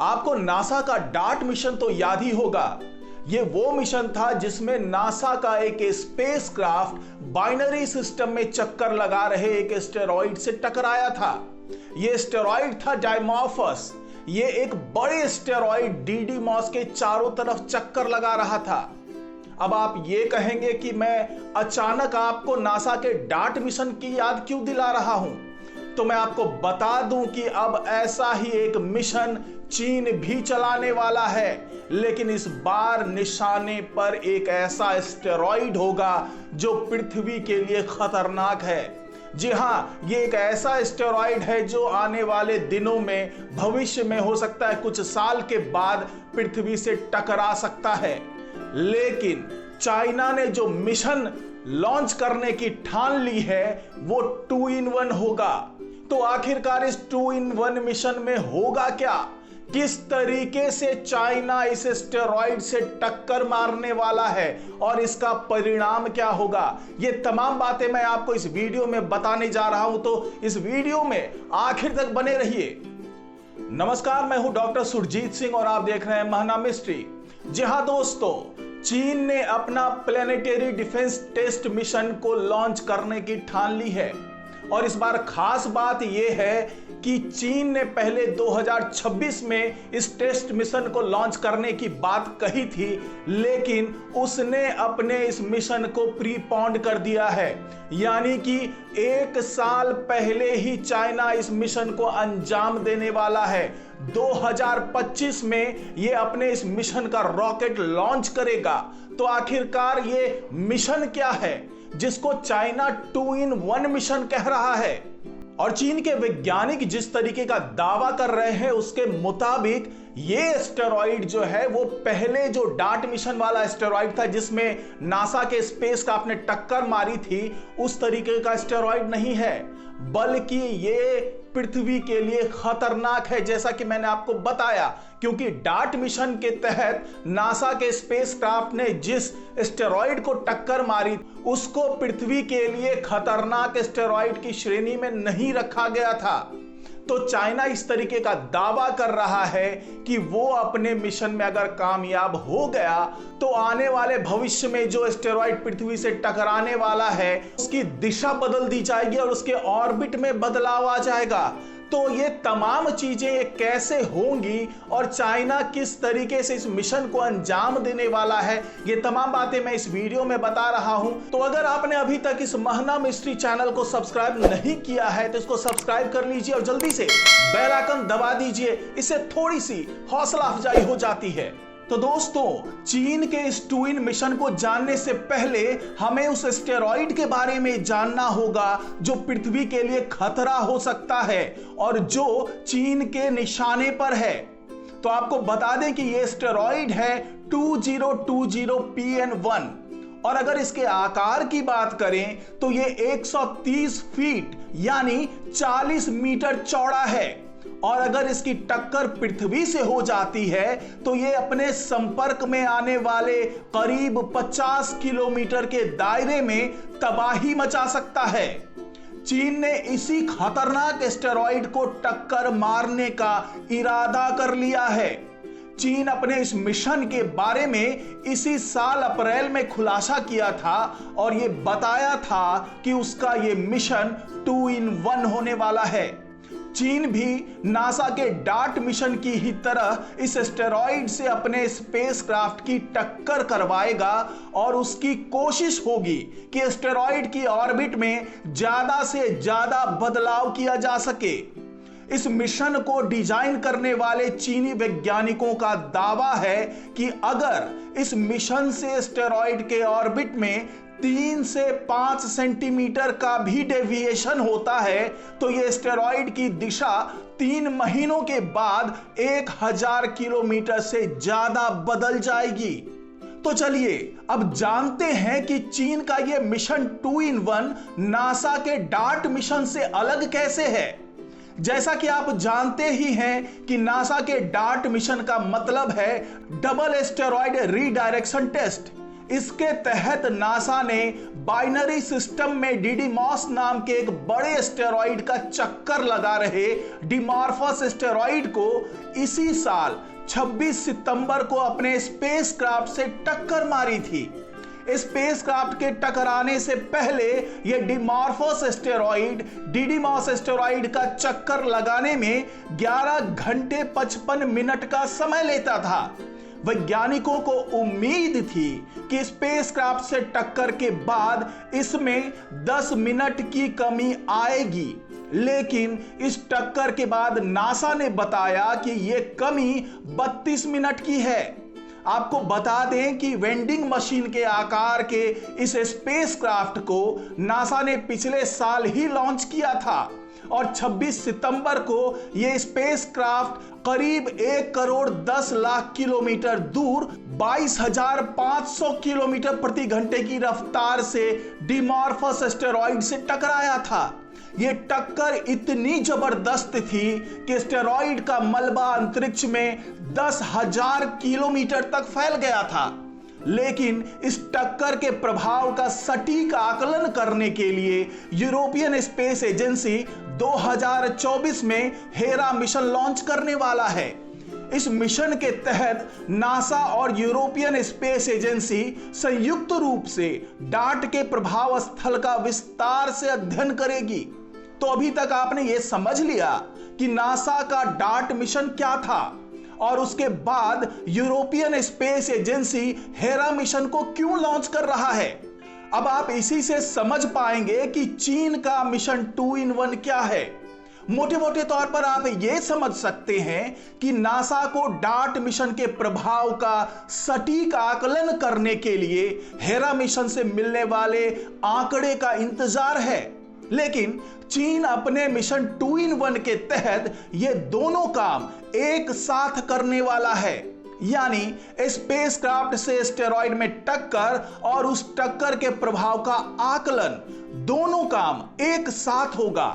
आपको नासा का dart mission तो याद ही होगा। ये वो मिशन था जिसमें नासा का एक स्पेसक्राफ्ट बाइनरी सिस्टम में चक्कर लगा रहे एक एस्टेरॉइड से टकराया था। ये एस्टेरॉइड था डाइमॉर्फस। ये एक बड़े एस्टेरॉइड डीडीमॉस के चारों तरफ चक्कर लगा रहा था। अब आप ये कहेंगे कि मैं अचानक आपको नासा के डार्ट मिशन की याद क्यों दिला रहा हूं? तो मैं आपको बता दूं कि अब ऐसा ही एक मिशन चीन भी चलाने वाला है, लेकिन इस बार निशाने पर एक ऐसा एस्टेरॉइड होगा जो पृथ्वी के लिए खतरनाक है। जी हां, ये एक ऐसा एस्टेरॉइड है जो आने वाले दिनों में, भविष्य में, हो सकता है कुछ साल के बाद पृथ्वी से टकरा सकता है। लेकिन चाइना ने जो मिशन लॉन्च करने की ठान ली है वो 2-in-1 होगा। तो आखिरकार इस 2-in-1 मिशन में होगा क्या? किस तरीके से चाइना इस एस्टेरॉइड से टक्कर मारने वाला है और इसका परिणाम क्या होगा? ये तमाम बातें मैं आपको इस वीडियो में बताने जा रहा हूं, तो इस वीडियो में आखिर तक बने रहिए। नमस्कार, मैं हूं डॉक्टर सुरजीत सिंह और आप देख रहे हैं महना मिस्ट्री। जी हां दोस्तों, चीन ने अपना प्लेनेटरी डिफेंस टेस्ट मिशन को लॉन्च करने की ठान ली है। और इस बार खास बात यह है कि चीन ने पहले 2026 में इस टेस्ट मिशन को लॉन्च करने की बात कही थी, लेकिन उसने अपने इस मिशन को प्रीपोन्ड कर दिया है। यानी कि 1 साल पहले ही चाइना इस मिशन को अंजाम देने वाला है। 2025 में ये अपने इस मिशन का रॉकेट लॉन्च करेगा। तो आखिरकार ये मिशन क्या है जिसको चाइना 2-in-1 मिशन कह रहा है? और चीन के वैज्ञानिक जिस तरीके का दावा कर रहे हैं उसके मुताबिक ये एस्टेरॉइड जो है वो पहले जो डार्ट मिशन वाला एस्टेरॉइड था जिसमें नासा के स्पेसक्राफ्ट ने टक्कर मारी थी, उस तरीके का एस्टेरॉइड नहीं है, बल्कि ये पृथ्वी के लिए खतरनाक है, जैसा कि मैंने आपको बताया। क्योंकि डार्ट मिशन के तहत नासा के स्पेसक्राफ्ट ने जिस एस्टेरॉइड को टक्कर मारी उसको पृथ्वी के लिए खतरनाक एस्टेरॉइड की श्रेणी में नहीं रखा गया था। तो चाइना इस तरीके का दावा कर रहा है कि वो अपने मिशन में अगर कामयाब हो गया तो आने वाले भविष्य में जो एस्टेरॉइड पृथ्वी से टकराने वाला है उसकी दिशा बदल दी जाएगी और उसके ऑर्बिट में बदलाव आ जाएगा। तो ये तमाम चीजें कैसे होंगी और चाइना किस तरीके से इस मिशन को अंजाम देने वाला है, ये तमाम बातें मैं इस वीडियो में बता रहा हूं। तो अगर आपने अभी तक इस महना मिस्ट्री चैनल को सब्सक्राइब नहीं किया है तो इसको सब्सक्राइब कर लीजिए और जल्दी से बेल आइकन दबा दीजिए, इससे थोड़ी सी हौसला अफजाई हो जाती है। तो दोस्तों, चीन के इस 2-in मिशन को जानने से पहले हमें उस एस्टेरॉइड के बारे में जानना होगा जो पृथ्वी के लिए खतरा हो सकता है और जो चीन के निशाने पर है। तो आपको बता दें कि यह एस्टेरॉइड है 2020 PN1 और अगर इसके आकार की बात करें तो यह 130 फीट यानी 40 मीटर चौड़ा है। और अगर इसकी टक्कर पृथ्वी से हो जाती है तो ये अपने संपर्क में आने वाले करीब 50 किलोमीटर के दायरे में तबाही मचा सकता है। चीन ने इसी खतरनाक एस्टेरॉइड को टक्कर मारने का इरादा कर लिया है। चीन अपने इस मिशन के बारे में इसी साल अप्रैल में खुलासा किया था और ये बताया था कि उसका ये मिशन 2-in-1 होने वाला है। चीन भी नासा के डार्ट मिशन की ही तरह इस एस्टेरॉइड से अपने स्पेसक्राफ्ट की टक्कर करवाएगा और उसकी कोशिश होगी कि एस्टेरॉइड की ऑर्बिट में ज्यादा से ज्यादा बदलाव किया जा सके। इस मिशन को डिजाइन करने वाले चीनी वैज्ञानिकों का दावा है कि अगर इस मिशन से एस्टेरॉइड के ऑर्बिट में 3 से 5 सेंटीमीटर का भी डेविएशन होता है तो यह एस्टेरॉइड की दिशा 3 महीनों के बाद 1000 किलोमीटर से ज्यादा बदल जाएगी। तो चलिए अब जानते हैं कि चीन का यह मिशन 2-in-1 नासा के डार्ट मिशन से अलग कैसे है। जैसा कि आप जानते ही हैं कि नासा के डार्ट मिशन का मतलब है डबल एस्टेरॉइड रीडायरेक्शन टेस्ट। इसके तहत नासा ने बाइनरी सिस्टम में डिडीमॉस नाम के एक बड़े एस्टेरॉइड का चक्कर लगा रहे डिमॉर्फस एस्टेरॉइड को इसी साल 26 सितंबर को अपने स्पेसक्राफ्ट से टक्कर मारी थी। स्पेसक्राफ्ट के टकराने से पहले यह डिमॉर्फस एस्टेरॉइड डिडीमॉस एस्टेरॉइड का चक्कर लगाने में 11 घंटे 55 मिनट का समय लेता था। वैज्ञानिकों को उम्मीद थी कि स्पेसक्राफ्ट से टक्कर के बाद इसमें 10 मिनट की कमी आएगी, लेकिन इस टक्कर के बाद नासा ने बताया कि यह कमी 32 मिनट की है। आपको बता दें कि वेंडिंग मशीन के आकार के इस स्पेसक्राफ्ट को नासा ने पिछले साल ही लॉन्च किया था और 26 सितंबर को यह स्पेसक्राफ्ट करीब 1 करोड़ 10 लाख किलोमीटर दूर 22,500 किलोमीटर प्रति घंटे की रफ्तार से डिमॉर्फस एस्टेरॉइड से टकराया था। यह टक्कर इतनी जबरदस्त थी कि एस्टेरॉइड का मलबा अंतरिक्ष में 10,000 किलोमीटर तक फैल गया था। लेकिन इस टक्कर के प्रभाव का सटीक आकलन करने के लिए यूरोपियन स्पेस एजेंसी 2024 में हेरा मिशन लॉन्च करने वाला है। इस मिशन के तहत नासा और यूरोपियन स्पेस एजेंसी संयुक्त रूप से डार्ट के प्रभाव स्थल का विस्तार से अध्ययन करेगी। तो अभी तक आपने यह समझ लिया कि नासा का डार्ट मिशन क्या था और उसके बाद European space agency Hera mission को क्यों लॉन्च कर रहा है। अब आप इसी से समझ पाएंगे कि चीन का मिशन 2 in 1 क्या है। मोटे मोटे तौर पर आप यह समझ सकते हैं कि नासा को डार्ट मिशन के प्रभाव का सटीक आकलन करने के लिए हेरा मिशन से मिलने वाले आंकड़े का इंतजार है, लेकिन चीन अपने मिशन 2 in 1 के तहत ये दोनों काम एक साथ करने वाला है। यानी स्पेसक्राफ्ट से एस्टेरॉइड में टक्कर और उस टक्कर के प्रभाव का आकलन, दोनों काम एक साथ होगा।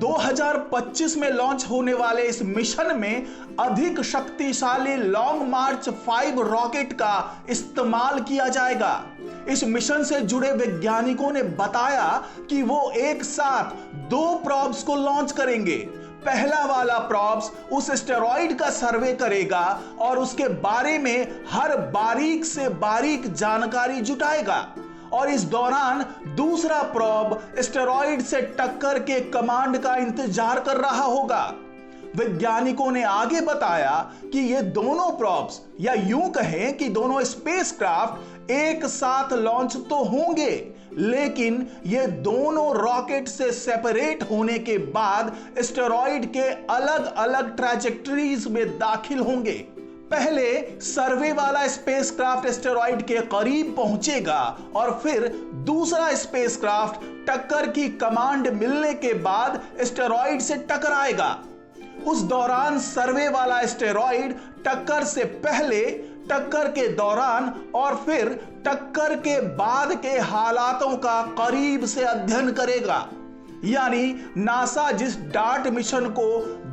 2025 में लॉन्च होने वाले इस मिशन में अधिक शक्तिशाली लॉन्ग मार्च 5 रॉकेट का इस्तेमाल किया जाएगा। इस मिशन से जुड़े वैज्ञानिकों ने बताया कि वो एक साथ 2 प्रॉब्स को लॉन्च करेंगे। पहला वाला प्रॉब्स उस एस्टेरॉइड का सर्वे करेगा और उसके बारे में हर बारीक से बारीक जानकारी जुटाएगा, और इस दौरान दूसरा प्रॉब एस्टेरॉइड से टक्कर के कमांड का इंतजार कर रहा होगा। वैज्ञानिकों ने आगे बताया कि ये दोनों प्रॉब्स, या यूं कहें कि दोनों स्पेसक्राफ्ट एक साथ लॉन्च तो होंगे, लेकिन ये दोनों रॉकेट से सेपरेट होने के बाद एस्टेरॉइड के अलग अलग ट्रैजेक्टरीज में दाखिल होंगे। पहले सर्वे वाला स्पेसक्राफ्ट एस्टेरॉइड के करीब पहुंचेगा और फिर दूसरा स्पेसक्राफ्ट टक्कर की कमांड मिलने के बाद एस्टेरॉइड से टकराएगा। उस दौरान सर्वे वाला एस्टेरॉइड टक्कर से पहले, टक्कर के दौरान और फिर टक्कर के बाद के हालातों का करीब से अध्ययन करेगा। यानी नासा जिस डार्ट मिशन को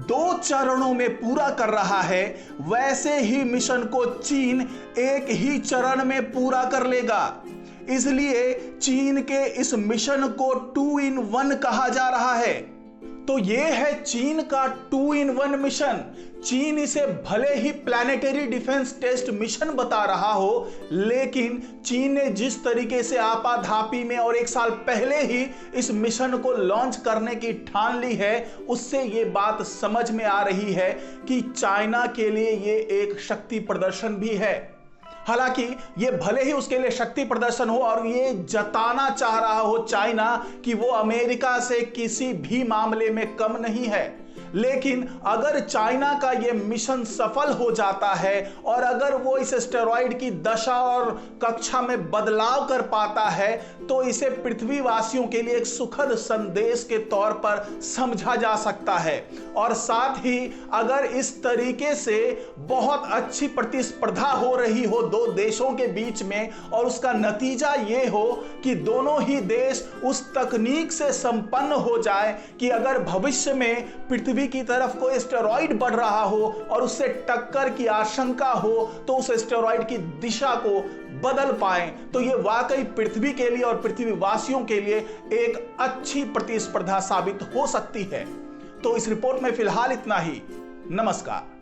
2 चरणों में पूरा कर रहा है, वैसे ही मिशन को चीन एक ही चरण में पूरा कर लेगा। इसलिए चीन के इस मिशन को 2 in 1 कहा जा रहा है। तो यह है चीन का 2 in 1 मिशन। चीन इसे भले ही प्लैनेटरी डिफेंस टेस्ट मिशन बता रहा हो, लेकिन चीन ने जिस तरीके से आपाधापी में और 1 साल पहले ही इस मिशन को लॉन्च करने की ठान ली है, उससे यह बात समझ में आ रही है कि चाइना के लिए यह एक शक्ति प्रदर्शन भी है। हालांकि ये भले ही उसके लिए शक्ति प्रदर्शन हो और ये जताना चाह रहा हो चाइना कि वो अमेरिका से किसी भी मामले में कम नहीं है, लेकिन अगर चाइना का ये मिशन सफल हो जाता है और अगर वो इस एस्टेरॉइड की दशा और कक्षा में बदलाव कर पाता है, तो इसे पृथ्वीवासियों के लिए एक सुखद संदेश के तौर पर समझा जा सकता है। और साथ ही अगर इस तरीके से बहुत अच्छी प्रतिस्पर्धा हो रही हो 2 देशों के बीच में और उसका नतीजा ये हो कि दोनों ही देश उस तकनीक से संपन्न हो जाए कि अगर भविष्य में पृथ्वी पृथ्वी की तरफ कोई एस्टेरॉइड बढ़ रहा हो और उससे टक्कर की आशंका हो तो उस एस्टेरॉइड की दिशा को बदल पाए, तो यह वाकई पृथ्वी के लिए और पृथ्वीवासियों के लिए एक अच्छी प्रतिस्पर्धा साबित हो सकती है। तो इस रिपोर्ट में फिलहाल इतना ही। नमस्कार।